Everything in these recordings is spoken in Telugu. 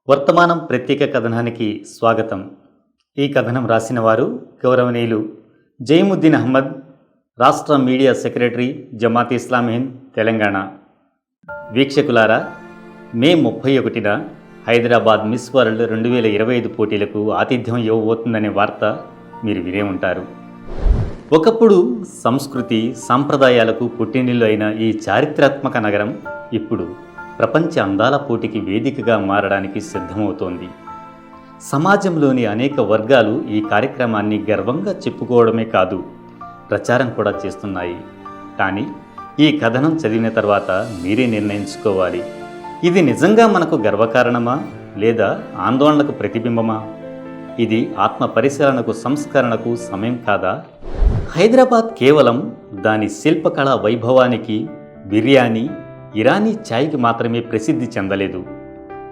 వర్తమానం ప్రత్యేక కథనానికి స్వాగతం. ఈ కథనం రాసిన వారు గౌరవనీయులు జైముద్దీన్ అహ్మద్, రాష్ట్ర మీడియా సెక్రటరీ, జమాత్ ఇస్లామీ హింద్, తెలంగాణ. వీక్షకులారా, మే 31న హైదరాబాద్ మిస్ వరల్డ్ 2025 పోటీలకు ఆతిథ్యం ఇవ్వబోతుందనే వార్త మీరు వినే ఉంటారు. ఒకప్పుడు సంస్కృతి సాంప్రదాయాలకు పుట్టినిల్లు అయిన ఈ చారిత్రాత్మక నగరం ఇప్పుడు ప్రపంచ అందాల పోటీకి వేదికగా మారడానికి సిద్ధమవుతోంది. సమాజంలోని అనేక వర్గాలు ఈ కార్యక్రమాన్ని గర్వంగా చెప్పుకోవడమే కాదు, ప్రచారం కూడా చేస్తున్నాయి. కానీ ఈ కథనం చదివిన తర్వాత మీరే నిర్ణయించుకోవాలి, ఇది నిజంగా మనకు గర్వకారణమా లేదా ఆందోళనకు ప్రతిబింబమా? ఇది ఆత్మ పరిశీలనకు, సంస్కరణకు సమయం కాదా? హైదరాబాద్ కేవలం దాని శిల్పకళా వైభవానికి, బిర్యానీ, ఇరానీ ఛాయ్కి మాత్రమే ప్రసిద్ధి చెందలేదు.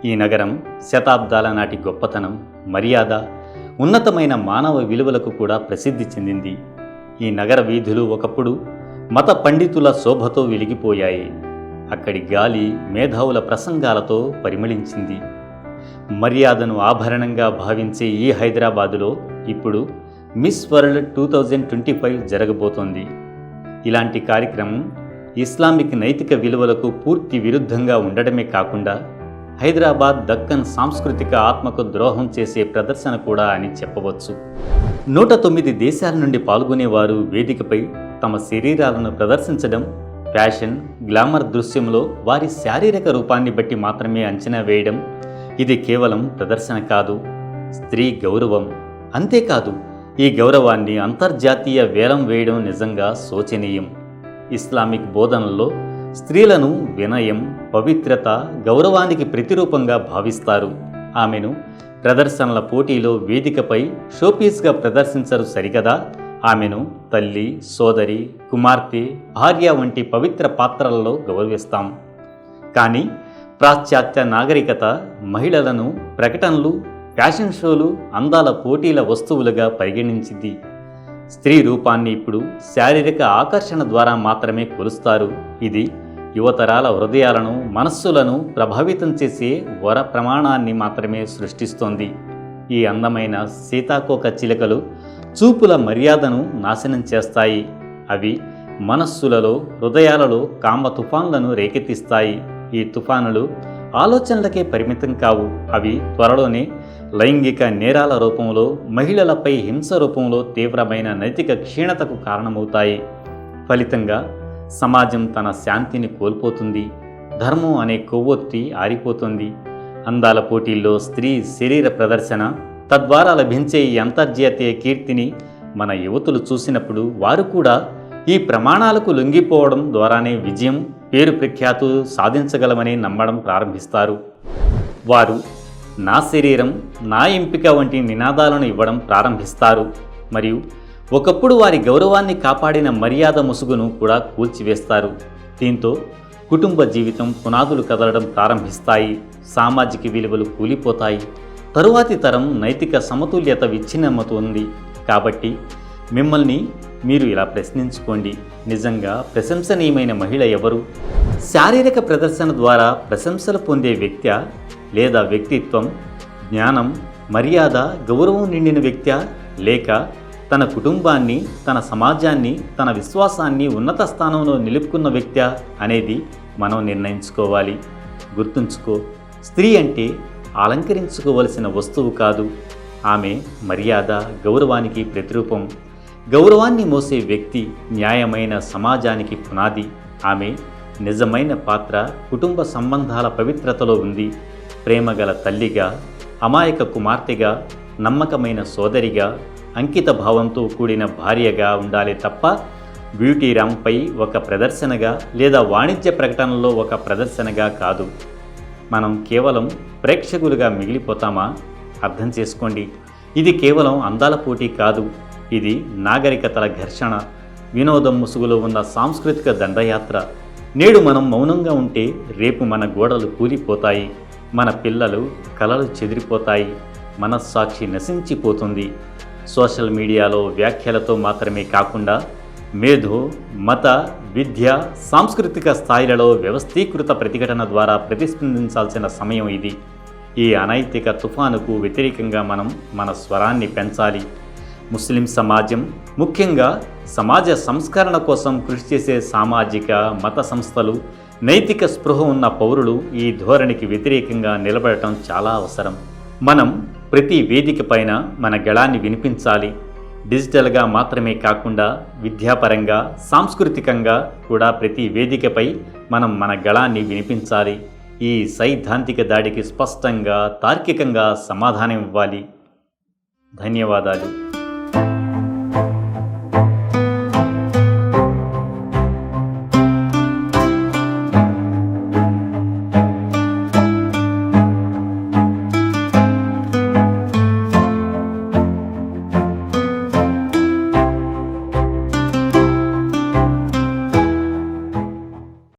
ఈ నగరం శతాబ్దాల నాటి గొప్పతనం, మర్యాద, ఉన్నతమైన మానవ విలువలకు కూడా ప్రసిద్ధి చెందింది. ఈ నగర వీధులు ఒకప్పుడు మత పండితుల శోభతో వెలిగిపోయాయి. అక్కడి గాలి మేధావుల ప్రసంగాలతో పరిమళించింది. మర్యాదను ఆభరణంగా భావించే ఈ హైదరాబాదులో ఇప్పుడు మిస్ వరల్డ్ 2025 జరగబోతోంది. ఇలాంటి కార్యక్రమం ఇస్లామిక్ నైతిక విలువలకు పూర్తి విరుద్ధంగా ఉండడమే కాకుండా హైదరాబాద్ దక్కన్ సాంస్కృతిక ఆత్మకు ద్రోహం చేసే ప్రదర్శన కూడా అని చెప్పవచ్చు. 109 దేశాల నుండి పాల్గొనేవారు వేదికపై తమ శరీరాలను ప్రదర్శించడం, ఫ్యాషన్, గ్లామర్ దృశ్యంలో వారి శారీరక రూపాన్ని బట్టి మాత్రమే అంచనా వేయడం, ఇది కేవలం ప్రదర్శన కాదు, స్త్రీ గౌరవం. అంతేకాదు, ఈ గౌరవాన్ని అంతర్జాతీయ వేలం వేయడం నిజంగా శోచనీయం. ఇస్లామిక్ బోధనల్లో స్త్రీలను వినయం, పవిత్రత, గౌరవానికి ప్రతిరూపంగా భావిస్తారు. ఆమెను ప్రదర్శనల పోటీలో వేదికపై షోపీస్గా ప్రదర్శించరు సరికదా, ఆమెను తల్లి, సోదరి, కుమార్తె, భార్య వంటి పవిత్ర పాత్రలలో గౌరవిస్తాం. కానీ పాశ్చాత్య నాగరికత మహిళలను ప్రకటనలు, ఫ్యాషన్ షోలు, అందాల పోటీల వస్తువులుగా పరిగణించింది. స్త్రీ రూపాన్ని ఇప్పుడు శారీరక ఆకర్షణ ద్వారా మాత్రమే కొలుస్తారు. ఇది యువతరాల హృదయాలను, మనస్సులను ప్రభావితం చేసే వర ప్రమాణాన్ని మాత్రమే సృష్టిస్తోంది. ఈ అందమైన సీతాకోక చిలుకలు చూపుల మర్యాదను నాశనం చేస్తాయి. అవి మనస్సులలో, హృదయాలలో కామ తుఫాన్లను రేకెత్తిస్తాయి. ఈ తుఫానులు ఆలోచనలకే పరిమితం కావు. అవి త్వరలోనే లైంగిక నేరాల రూపంలో, మహిళలపై హింస రూపంలో తీవ్రమైన నైతిక క్షీణతకు కారణమవుతాయి. ఫలితంగా సమాజం తన శాంతిని కోల్పోతుంది. ధర్మం అనే కొవ్వొత్తి ఆరిపోతుంది. అందాల పోటీల్లో స్త్రీ శరీర ప్రదర్శన, తద్వారా లభించే ఈ అంతర్జాతీయ కీర్తిని మన యువతులు చూసినప్పుడు వారు కూడా ఈ ప్రమాణాలకు లొంగిపోవడం ద్వారానే విజయం, పేరు ప్రఖ్యాతులు సాధించగలమని నమ్మడం ప్రారంభిస్తారు. వారు నా శరీరం, నా ఎంపిక వంటి నినాదాలను ఇవ్వడం ప్రారంభిస్తారు. మరియు ఒకప్పుడు వారి గౌరవాన్ని కాపాడిన మర్యాద ముసుగును కూడా కూల్చివేస్తారు. దీంతో కుటుంబ జీవితం పునాదులు కదలడం ప్రారంభిస్తాయి. సామాజిక విలువలు కూలిపోతాయి. తరువాతి తరం నైతిక సమతుల్యత విచ్ఛిన్నమవుతుంది. కాబట్టి మిమ్మల్ని మీరు ఇలా ప్రశ్నించుకోండి, నిజంగా ప్రశంసనీయమైన మహిళ ఎవరు? శారీరక ప్రదర్శన ద్వారా ప్రశంసలు పొందే వ్యక్తి లేదా వ్యక్తిత్వం, జ్ఞానం, మర్యాద, గౌరవం నిండిన వ్యక్తి, లేక తన కుటుంబాన్ని, తన సమాజాన్ని, తన విశ్వాసాన్ని ఉన్నత స్థానంలో నిలుపుకున్న వ్యక్తి అనేది మనం నిర్ణయించుకోవాలి. గుర్తుంచుకో, స్త్రీ అంటే అలంకరించుకోవలసిన వస్తువు కాదు. ఆమె మర్యాద, గౌరవానికి ప్రతిరూపం. గౌరవాన్ని మోసే వ్యక్తి న్యాయమైన సమాజానికి పునాది. ఆమె నిజమైన పాత్ర కుటుంబ సంబంధాల పవిత్రతలో ఉంది. ప్రేమగల తల్లిగా, అమాయక కుమార్తెగా, నమ్మకమైన సోదరిగా, అంకిత భావంతో కూడిన భార్యగా ఉండాలి తప్ప బ్యూటీ ర్యాంపై ఒక ప్రదర్శనగా లేదా వాణిజ్య ప్రకటనలో ఒక ప్రదర్శనగా కాదు. మనం కేవలం ప్రేక్షకులుగా మిగిలిపోతామా? అర్థం చేసుకోండి, ఇది కేవలం అందాల పోటీ కాదు. ఇది నాగరికతల ఘర్షణ, వినోదం ముసుగులో ఉన్న సాంస్కృతిక దండయాత్ర. నేడు మనం మౌనంగా ఉంటే రేపు మన గోడలు కూలిపోతాయి, మన పిల్లలు కలలు చెదిరిపోతాయి, మనస్సాక్షి నశించిపోతుంది. సోషల్ మీడియాలో వ్యాఖ్యలతో మాత్రమే కాకుండా మేధో, మత, విద్య, సాంస్కృతిక స్థాయిలలో వ్యవస్థీకృత ప్రతిఘటన ద్వారా ప్రతిస్పందించాల్సిన సమయం ఇది. ఈ అనైతిక తుఫానుకు వ్యతిరేకంగా మనం మన స్వరాన్ని పెంచాలి. ముస్లిం సమాజం, ముఖ్యంగా సమాజ సంస్కరణ కోసం కృషి చేసే సామాజిక మత సంస్థలు, నైతిక స్పృహ ఉన్న పౌరులు ఈ ధోరణికి వ్యతిరేకంగా నిలబడటం చాలా అవసరం. మనం ప్రతి వేదిక పైన మన గళాన్ని వినిపించాలి. డిజిటల్గా మాత్రమే కాకుండా విద్యాపరంగా, సాంస్కృతికంగా కూడా ప్రతి వేదికపై మనం మన గళాన్ని వినిపించాలి. ఈ సైద్ధాంతిక దాడికి స్పష్టంగా, తార్కికంగా సమాధానం ఇవ్వాలి. ధన్యవాదాలు.